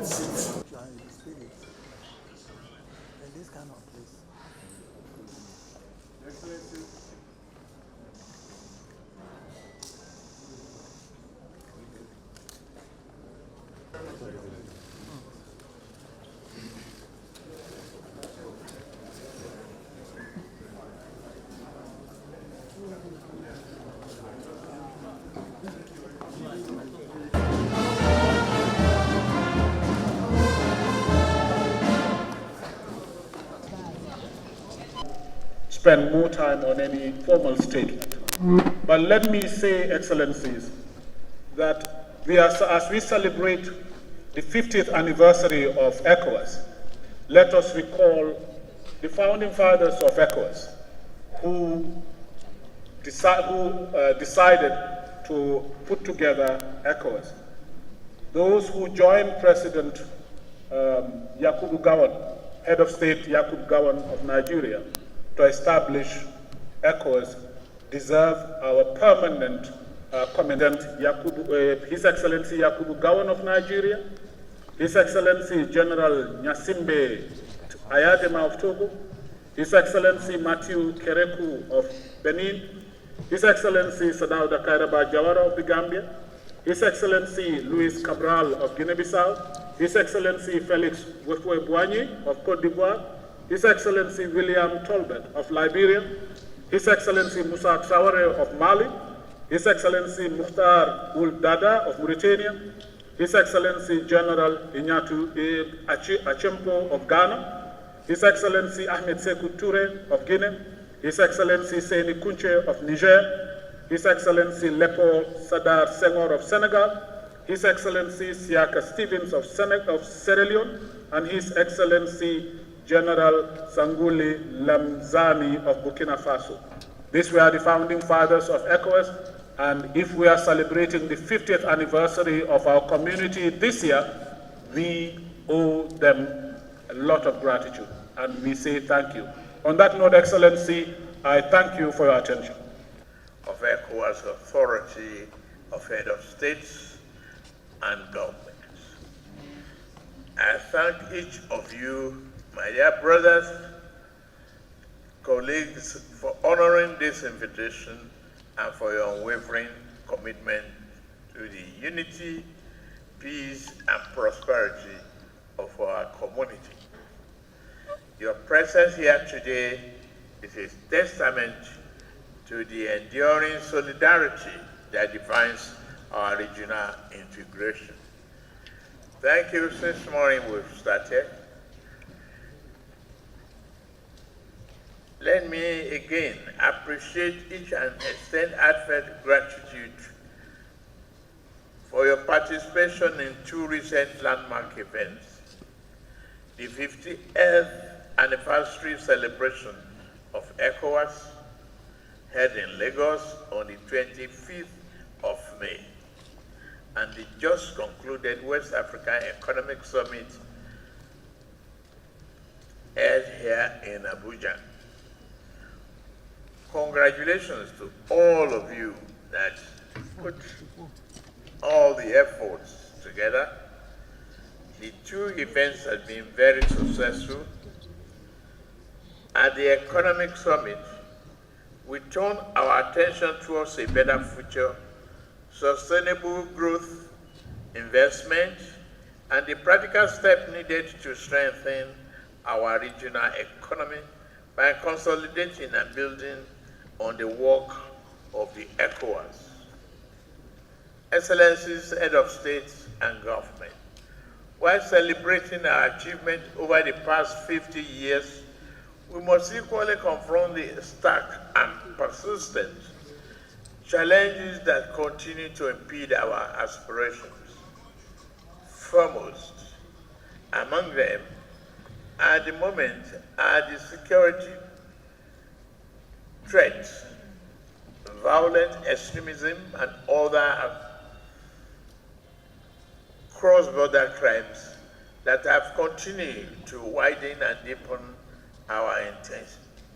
this kind of place. Spend more time on any formal statement. But let me say, Excellencies, that as we celebrate the 50th anniversary of ECOWAS, let us recall the founding fathers of ECOWAS who decided to put together ECOWAS. Those who joined President Yakubu Gowon, Head of State Yakubu Gowon of Nigeria, to establish ECOWAS deserve our permanent Commandant His Excellency Yakubu Gowon of Nigeria, His Excellency General Nyasimbe Ayadema of Togo, His Excellency Matthew Kereku of Benin, His Excellency Sadauda Kairaba Jawara of the Gambia, His Excellency Luis Cabral of Guinea-Bissau, His Excellency Felix Houphouët-Boigny of Côte d'Ivoire, His Excellency William Tolbert of Liberia, His Excellency Moussa Traoré of Mali, His Excellency Mukhtar Ould Daddah of Mauritania, His Excellency General Inyatu Achempo of Ghana, His Excellency Ahmed Sékou Touré of Guinea, His Excellency Seyni Kounché of Niger, His Excellency Léopold Sédar Senghor of Senegal, His Excellency Siaka Stevens of Sierra Leone, and His Excellency General Sangouli Lamzani of Burkina Faso. These were the founding fathers of ECOWAS, and if we are celebrating the 50th anniversary of our community this year, we owe them a lot of gratitude, and we say thank you. On that note, Excellency, I thank you for your attention. Of ECOWAS authority of head of states and governments. I thank each of you, my dear brothers, colleagues, for honoring this invitation and for your unwavering commitment to the unity, peace, and prosperity of our community. Your presence here today is a testament to the enduring solidarity that defines our regional integration. Thank you. Since morning we've started. Let me again appreciate each and extend heartfelt gratitude for your participation in two recent landmark events. The 50th anniversary celebration of ECOWAS, held in Lagos on the 25th of May, and the just concluded West African Economic Summit held here in Abuja. Congratulations to all of you that put all the efforts together. The two events have been very successful. At the Economic Summit, we turn our attention towards a better future, sustainable growth, investment, and the practical step needed to strengthen our regional economy by consolidating and building on the work of the ECOWAS. Excellencies, Head of State and Government, while celebrating our achievement over the past 50 years, we must equally confront the stark and persistent challenges that continue to impede our aspirations. Foremost among them, at the moment, are the security threats, violent extremism, and other cross-border crimes that have continued to widen and deepen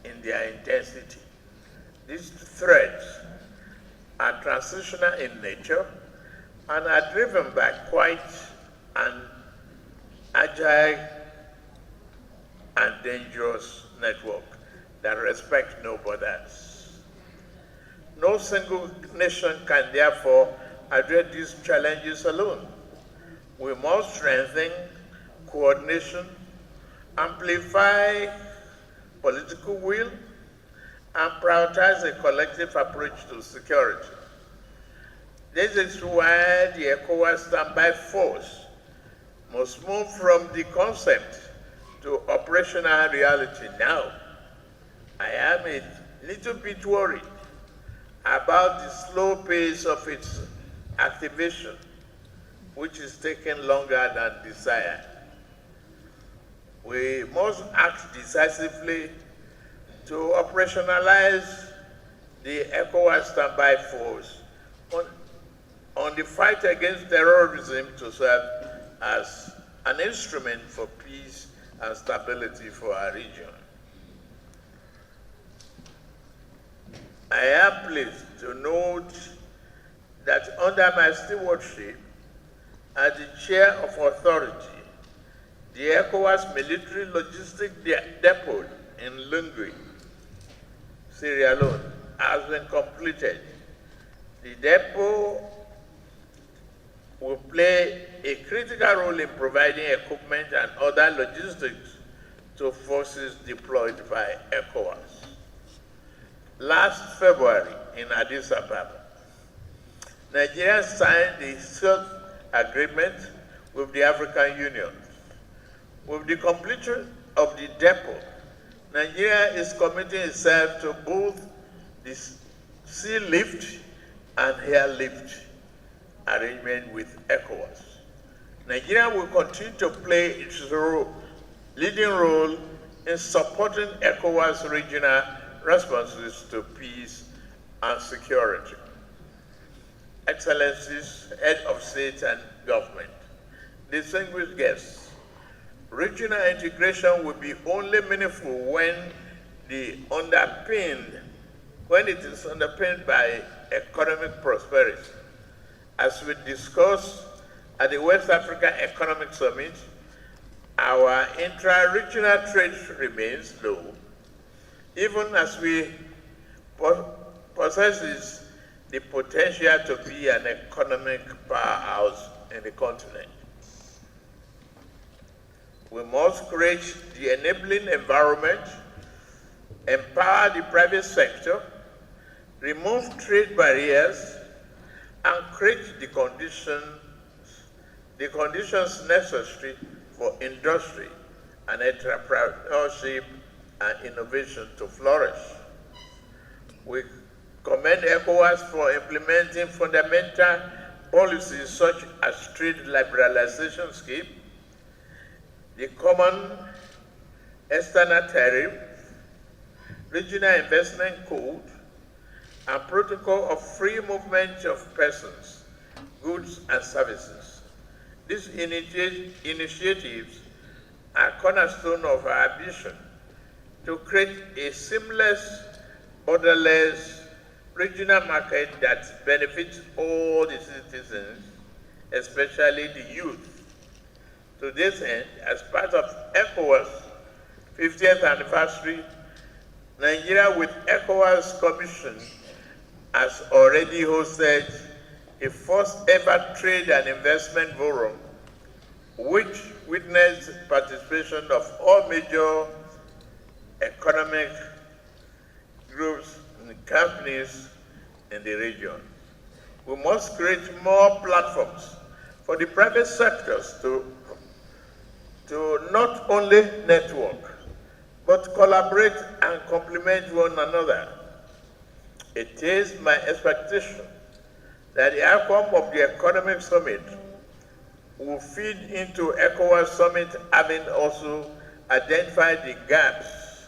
in their intensity. These threats are transitional in nature and are driven by quite an agile and dangerous network that respects no borders. No single nation can therefore address these challenges alone. We must strengthen coordination, amplify political will, and prioritize a collective approach to security. This is why the ECOWAS standby force must move from the concept to operational reality now. I am a little bit worried about the slow pace of its activation, which is taking longer than desired. We must act decisively to operationalize the ECOWAS standby force on the fight against terrorism to serve as an instrument for peace and stability for our region. I am pleased to note that under my stewardship as the chair of authority, the ECOWAS military logistic depot in Lungwe, Sierra Leone, has been completed. The depot will play a critical role in providing equipment and other logistics to forces deployed by ECOWAS. Last February in Addis Ababa, Nigeria signed the SILT agreement with the African Union. With the completion of the depot, Nigeria is committing itself to both the sea lift and air lift arrangement with ECOWAS. Nigeria will continue to play its leading role in supporting ECOWAS regional responses to peace and security. Excellencies, head of state and government, distinguished guests, regional integration will be only meaningful when it is underpinned by economic prosperity. As we discussed at the West Africa Economic Summit, our intra-regional trade remains low, even as we possesses the potential to be an economic powerhouse in the continent. We must create the enabling environment, empower the private sector, remove trade barriers, and create the conditions necessary for industry and entrepreneurship and innovation to flourish. We commend ECOWAS for implementing fundamental policies such as trade liberalization scheme, the common external tariff, regional investment code, and protocol of free movement of persons, goods, and services. These initiatives are cornerstone of our ambition to create a seamless, borderless regional market that benefits all the citizens, especially the youth. To this end, as part of ECOWAS 50th anniversary, Nigeria with ECOWAS Commission has already hosted a first ever trade and investment forum, which witnessed participation of all major economic groups and companies in the region. We must create more platforms for the private sectors to not only network, but collaborate and complement one another. It is my expectation that the outcome of the Economic Summit will feed into ECOWAS Summit, having also identified the gaps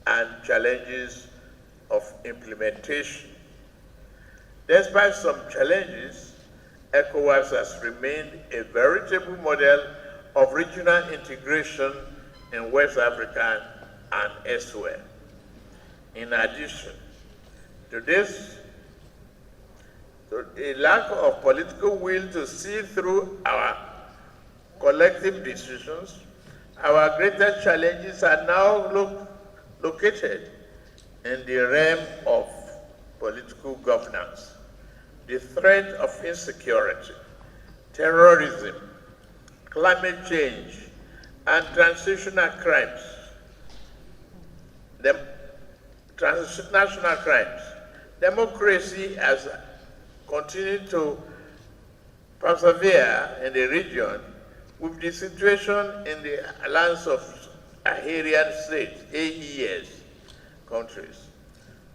and challenges of implementation. Despite some challenges, ECOWAS has remained a veritable model of regional integration in West Africa and elsewhere. In addition to this, a lack of political will to see through our collective decisions, our greatest challenges are now located in the realm of political governance. The threat of insecurity, terrorism, climate change, and transnational crimes, transnational crimes. Democracy has continued to persevere in the region with the situation in the Alliance of Sahelian States, AES countries.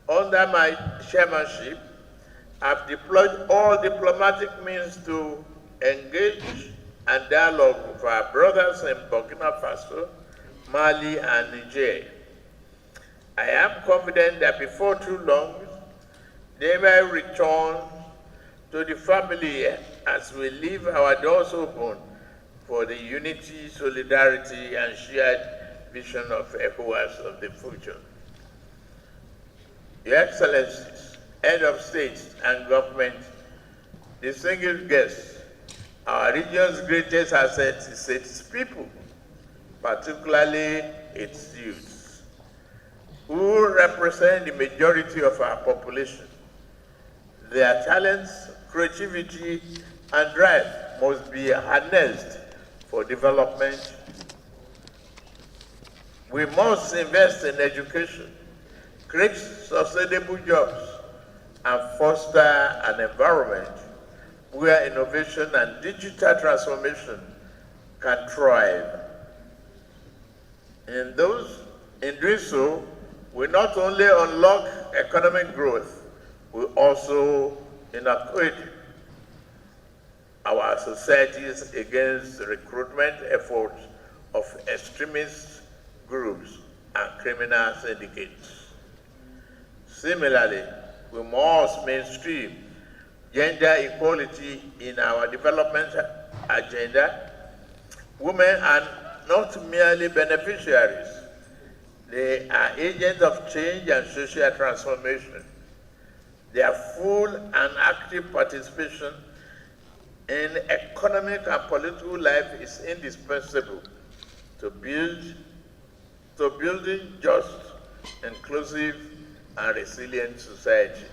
Under my chairmanship, I've deployed all diplomatic means to engage and dialogue with our brothers in Burkina Faso, Mali, and Niger. I am confident that before too long, they may return to the family as we leave our doors open for the unity, solidarity, and shared vision of ECOWAS of the future. Your Excellencies, Head of States and Government, distinguished guests, our region's greatest asset is its people, particularly its youth, who represent the majority of our population. Their talents, creativity, and drive must be harnessed for development. We must invest in education, create sustainable jobs, and foster an environment where innovation and digital transformation can thrive. In doing so, we not only unlock economic growth, we also inoculate our societies against recruitment efforts of extremist groups and criminal syndicates. Similarly, we must mainstream gender equality in our development agenda. Women are not merely beneficiaries, they are agents of change and social transformation. Their full and active participation in economic and political life is indispensable to building just, inclusive, and resilient society.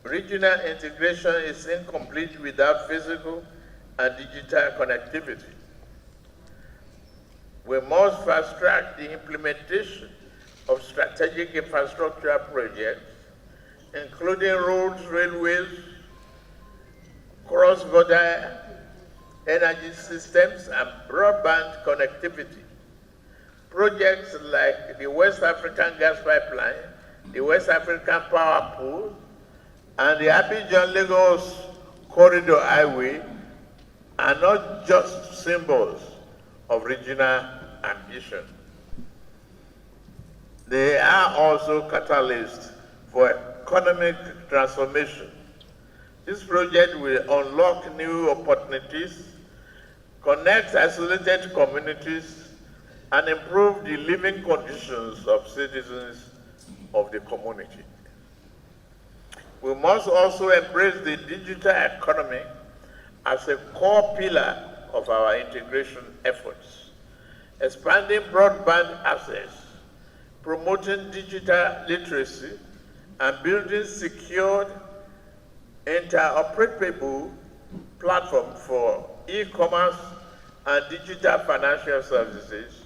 Regional integration is incomplete without physical and digital connectivity. We must fast-track the implementation of strategic infrastructure projects, including roads, railways, cross-border energy systems, and broadband connectivity. Projects like the West African Gas Pipeline, the West African Power Pool, and the Abidjan-Lagos Corridor Highway are not just symbols of regional ambition. They are also catalysts for economic transformation. This project will unlock new opportunities, connect isolated communities, and improve the living conditions of citizens of the community. We must also embrace the digital economy as a core pillar of our integration efforts, expanding broadband access, promoting digital literacy, and building secured, interoperable platform for e-commerce and digital financial services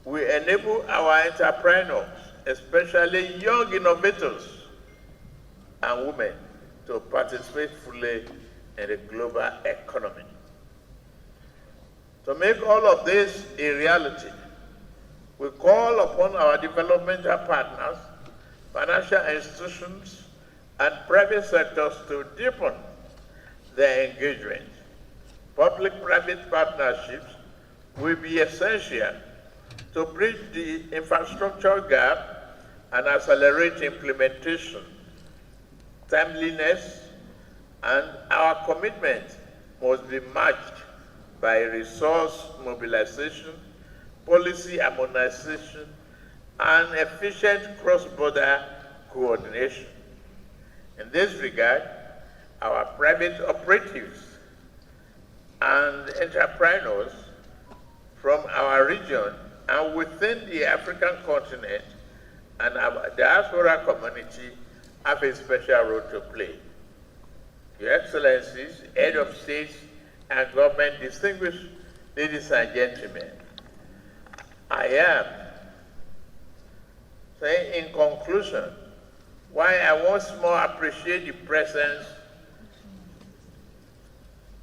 will enable our entrepreneurs, especially young innovators and women, to participate fully in the global economy. To make all of this a reality, we call upon our developmental partners, financial institutions, and private sectors to deepen their engagement. Public-private partnerships will be essential to bridge the infrastructure gap and accelerate implementation, timeliness, and our commitment must be matched by resource mobilization, policy harmonization, and efficient cross-border coordination. In this regard, our private operatives and entrepreneurs from our region and within the African continent and our diaspora community have a special role to play. Your Excellencies, Head of State and Government, distinguished ladies and gentlemen, I am saying in conclusion why I once more appreciate the presence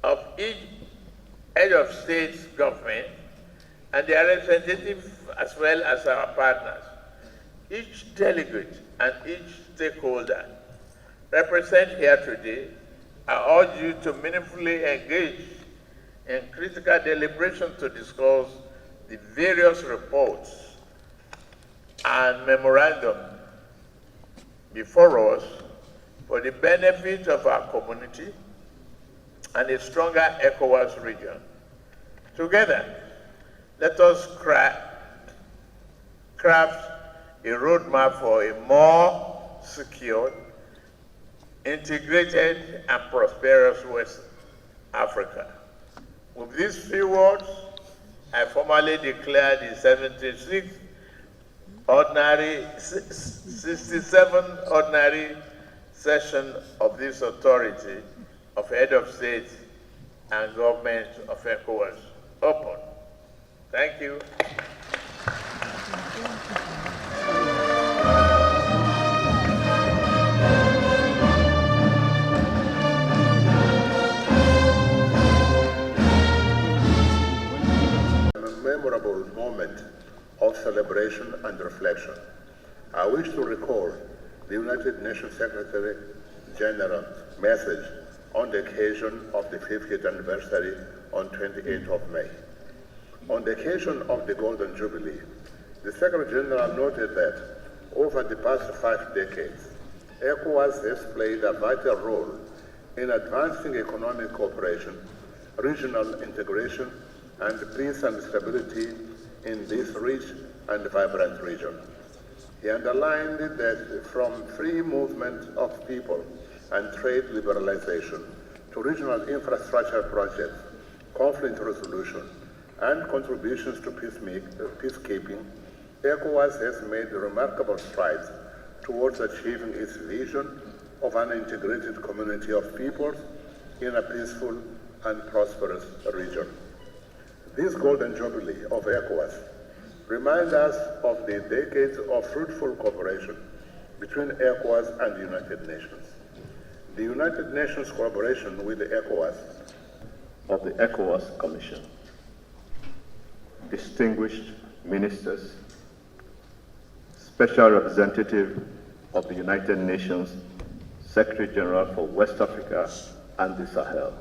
of each head of state government and their representatives as well as our partners. Each delegate and each stakeholder represented here today, I urge you to meaningfully engage in critical deliberation to discuss the various reports and memorandum before us for the benefit of our community and a stronger ECOWAS region. Together, let us craft a roadmap for a more secure, integrated, and prosperous West Africa. With these few words, I formally declare the 67th ordinary session of this authority of Head of State and Government of ECOWAS open. Thank you. A memorable moment of celebration and reflection. I wish to recall the United Nations Secretary General message on the occasion of the 50th anniversary on 28th of May. On the occasion of the Golden Jubilee, the Secretary General noted that over the past 5 decades, ECOWAS has played a vital role in advancing economic cooperation, regional integration, and peace and stability in this rich and vibrant region. He underlined that from free movement of people and trade liberalization to regional infrastructure projects, conflict resolution, and contributions to peacekeeping, ECOWAS has made remarkable strides towards achieving its vision of an integrated community of peoples in a peaceful and prosperous region. This Golden Jubilee of ECOWAS reminds us of the decades of fruitful cooperation between ECOWAS and the United Nations. The United Nations collaboration with the ECOWAS of the ECOWAS Commission, distinguished ministers, Special Representative of the United Nations, Secretary General for West Africa and the Sahel,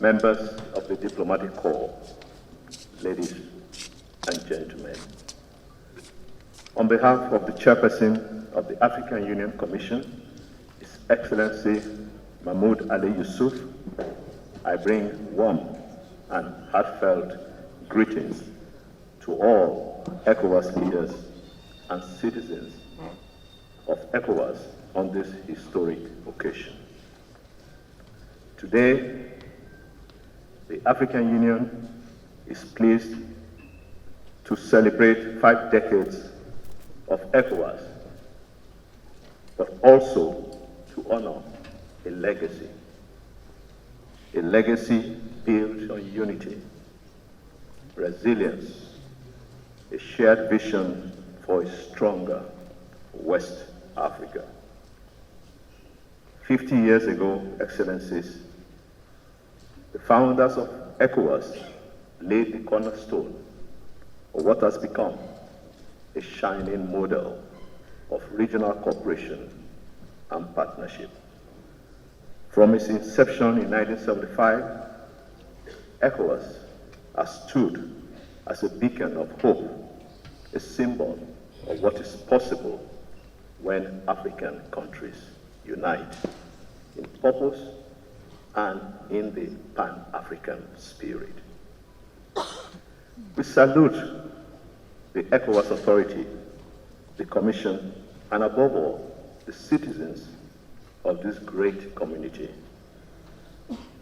members of the Diplomatic Corps, ladies and gentlemen. On behalf of the Chairperson of the African Union Commission, His Excellency Mahmoud Ali Yusuf, I bring warm and heartfelt greetings to all ECOWAS leaders and citizens of ECOWAS on this historic occasion. Today, the African Union is pleased to celebrate 5 decades of ECOWAS, but also to honor a legacy built on unity, resilience, a shared vision for a stronger West Africa. 50 years ago, Excellencies, the founders of ECOWAS laid the cornerstone of what has become a shining model of regional cooperation and partnership. From its inception in 1975, ECOWAS has stood as a beacon of hope, a symbol of what is possible when African countries unite in purpose and in the Pan-African spirit. We salute the ECOWAS Authority, the Commission, and above all, the citizens of this great community,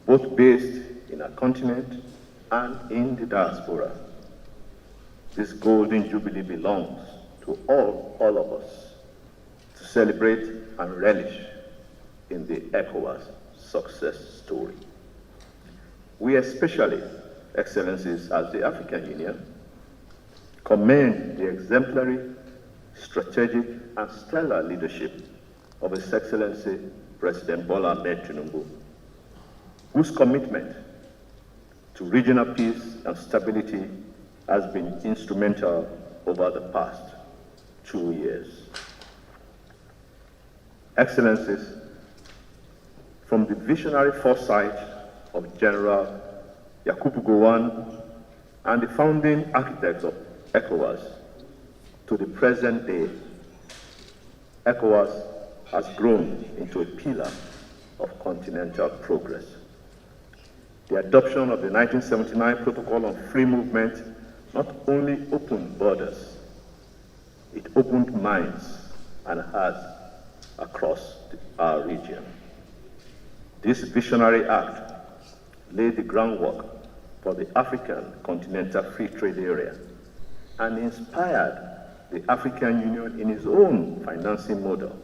both based in in our continent and in the diaspora. This golden jubilee belongs to all of us to celebrate and relish in the ECOWAS success story. We especially, Excellencies, as the African Union, commend the exemplary, strategic, and stellar leadership of His Excellency President Bola Ahmed Tinubu, whose commitment to regional peace and stability has been instrumental over the past 2 years. Excellencies, from the visionary foresight of General Yakubu Gowon and the founding architects of ECOWAS to the present day, ECOWAS has grown into a pillar of continental progress. The adoption of the 1979 Protocol on Free Movement not only opened borders, it opened minds and hearts across our region. This visionary act laid the groundwork for the African Continental Free Trade Area and inspired the African Union in its own financing model,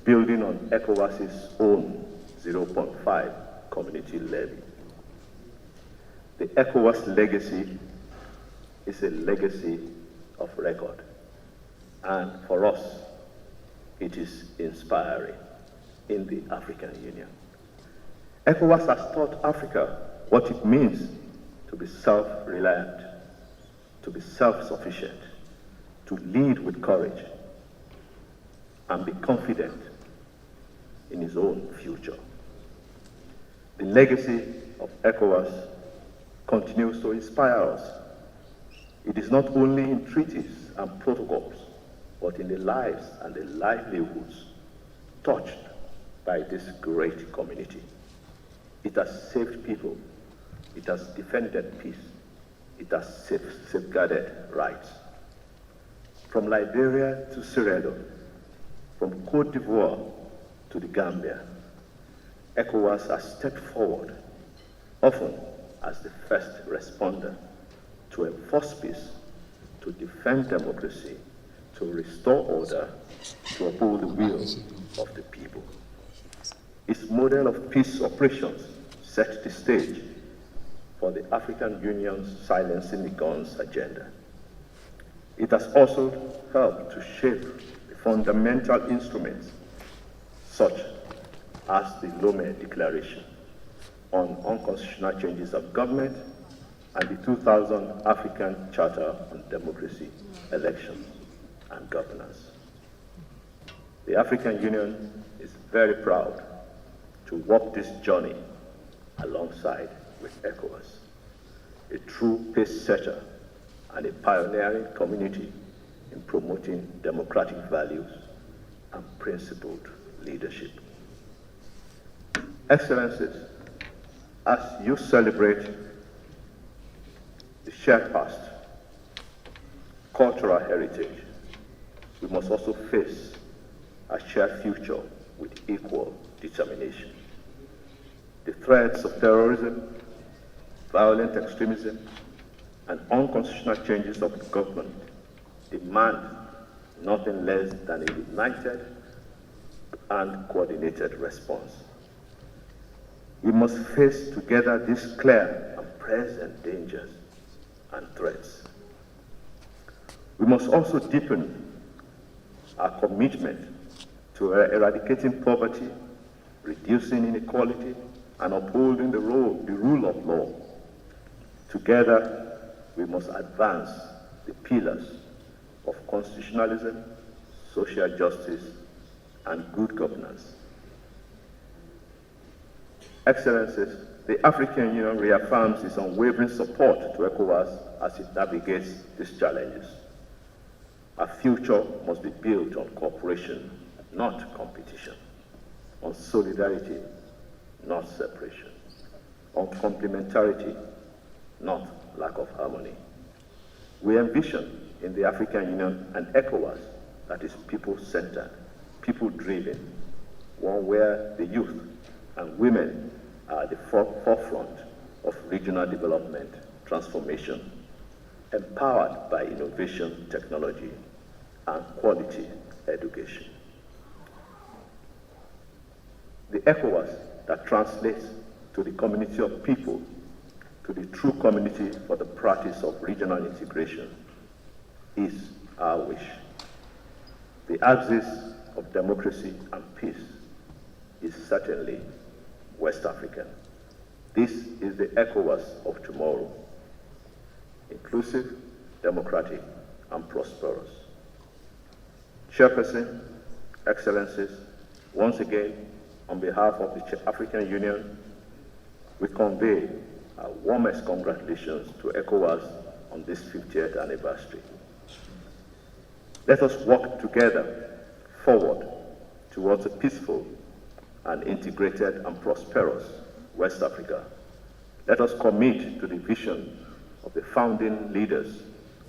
building on ECOWAS's own 0.5 community levy. The ECOWAS legacy is a legacy of record, and for us, it is inspiring in the African Union. ECOWAS has taught Africa what it means to be self-reliant, to be self-sufficient, to lead with courage, and be confident in its own future. The legacy of ECOWAS continues to inspire us. It is not only in treaties and protocols, but in the lives and the livelihoods touched by this great community. It has saved people, it has defended peace, it has safeguarded rights. From Liberia to Sierra Leone, from Cote d'Ivoire to the Gambia, ECOWAS has stepped forward, often as the first responder, to enforce peace, to defend democracy, to restore order, to uphold the will of the people. Its model of peace operations set the stage for the African Union's silencing the guns agenda. It has also helped to shape the fundamental instruments, such as the Leone Declaration on Unconstitutional Changes of Government and the 2000 African Charter on Democracy, Elections, and Governance. The African Union is very proud to walk this journey alongside with ECOWAS, a true pace setter and a pioneering community in promoting democratic values and principled leadership. Excellencies, as you celebrate the shared past, cultural heritage, we must also face a shared future with equal determination. The threats of terrorism, violent extremism, and unconstitutional changes of government demand nothing less than a united and coordinated response. We must face together these clear and present dangers and threats. We must also deepen our commitment to eradicating poverty, reducing inequality, and upholding the rule of law. Together, we must advance the pillars of constitutionalism, social justice, and good governance. Excellencies, the African Union reaffirms its unwavering support to ECOWAS as it navigates these challenges. Our future must be built on cooperation, not competition, on solidarity, not separation, on complementarity, not lack of harmony. We envision in the African Union an ECOWAS that is people-centered, people-driven, one where the youth and women are at the forefront of regional development transformation, empowered by innovation, technology, and quality education. The ECOWAS that translates to the community of people, to the true community for the practice of regional integration, is our wish. The axis of democracy and peace is certainly West African. This is the ECOWAS of tomorrow, inclusive, democratic, and prosperous. Chairperson, Excellencies, once again, on behalf of the African Union, we convey our warmest congratulations to ECOWAS on this 50th anniversary. Let us work together forward towards a peaceful and integrated and prosperous West Africa. Let us commit to the vision of the founding leaders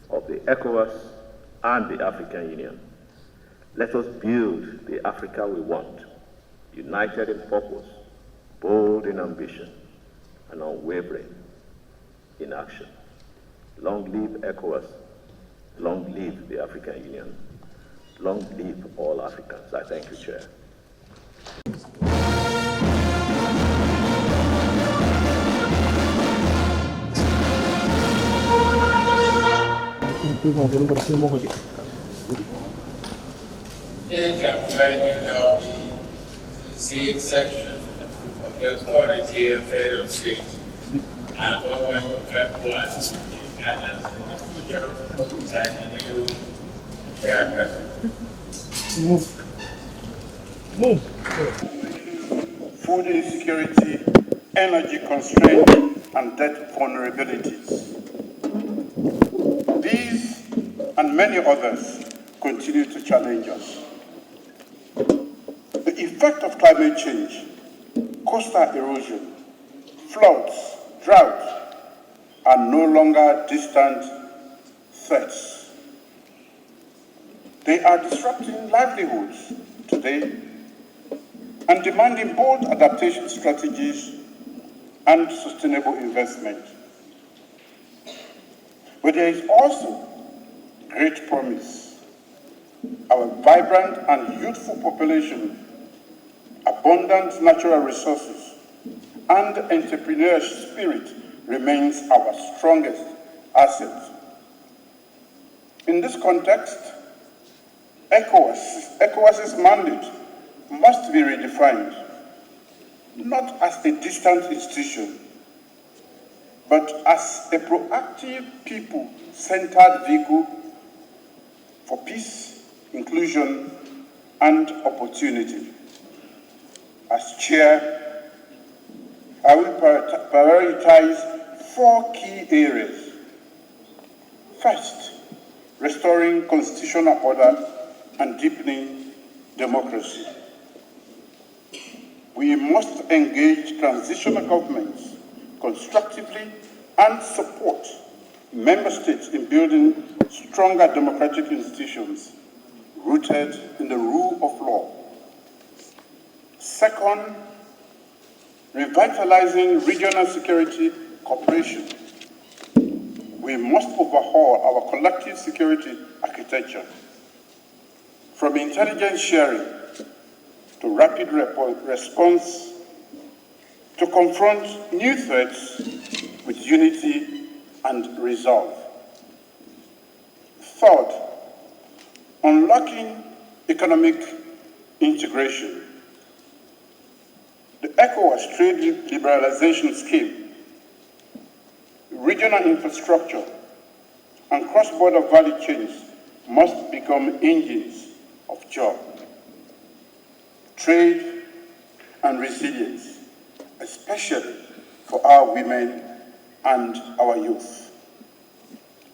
of the ECOWAS and the African Union. Let us build the Africa we want, united in purpose, bold in ambition, and unwavering in action. Long live ECOWAS, long live the African Union, long live all Africans. I thank you, Chair. C section of the Authority of Federal State and going to track once and food insecurity, energy constraints, and debt vulnerabilities. These and many others continue to challenge us. The effect of climate change, coastal erosion, floods, droughts are no longer distant threats. They are disrupting livelihoods today and demanding bold adaptation strategies and sustainable investment. But there is also great promise. Our vibrant and youthful population, abundant natural resources, and entrepreneurial spirit remains our strongest asset. In this context, ECOWAS's mandate must be redefined, not as a distant institution, but as a proactive, people-centered vehicle for peace, inclusion, and opportunity. As chair, I will prioritize 4 key areas. First, restoring constitutional order and deepening democracy. We must engage transitional governments constructively and support member states in building stronger democratic institutions rooted in the rule of law. Second, revitalizing regional security cooperation. We must overhaul our collective security architecture, from intelligence sharing to rapid response to confront new threats with unity and resolve. Third, unlocking economic integration. The ECOWAS trade liberalization scheme, regional infrastructure, and cross-border value chains must become engines of job, trade, and resilience, especially for our women and our youth.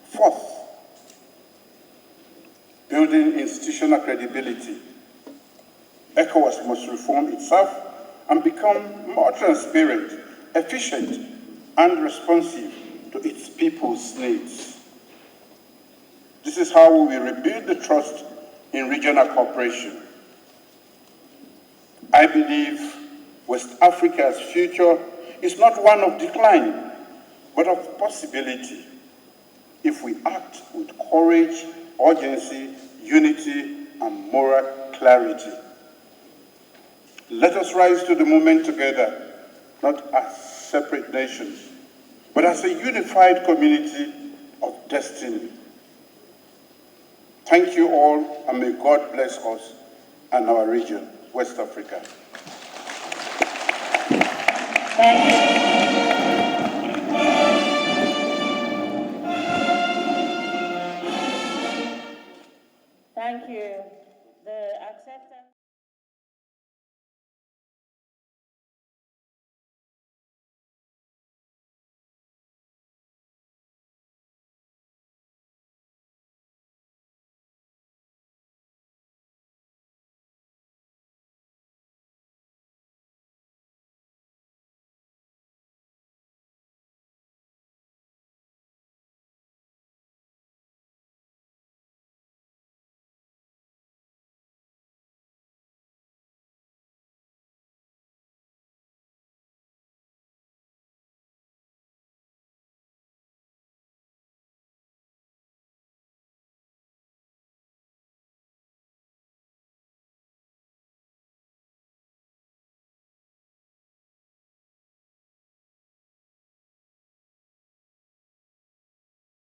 Fourth, building institutional credibility. ECOWAS must reform itself and become more transparent, efficient, and responsive to its people's needs. This is how we will rebuild the trust in regional cooperation. I believe West Africa's future is not one of decline, but of possibility, if we act with courage, urgency, unity, and moral clarity. Let us rise to the moment together, not as separate nations, but as a unified community of destiny. Thank you all, and may God bless us and our region, West Africa. Thank you.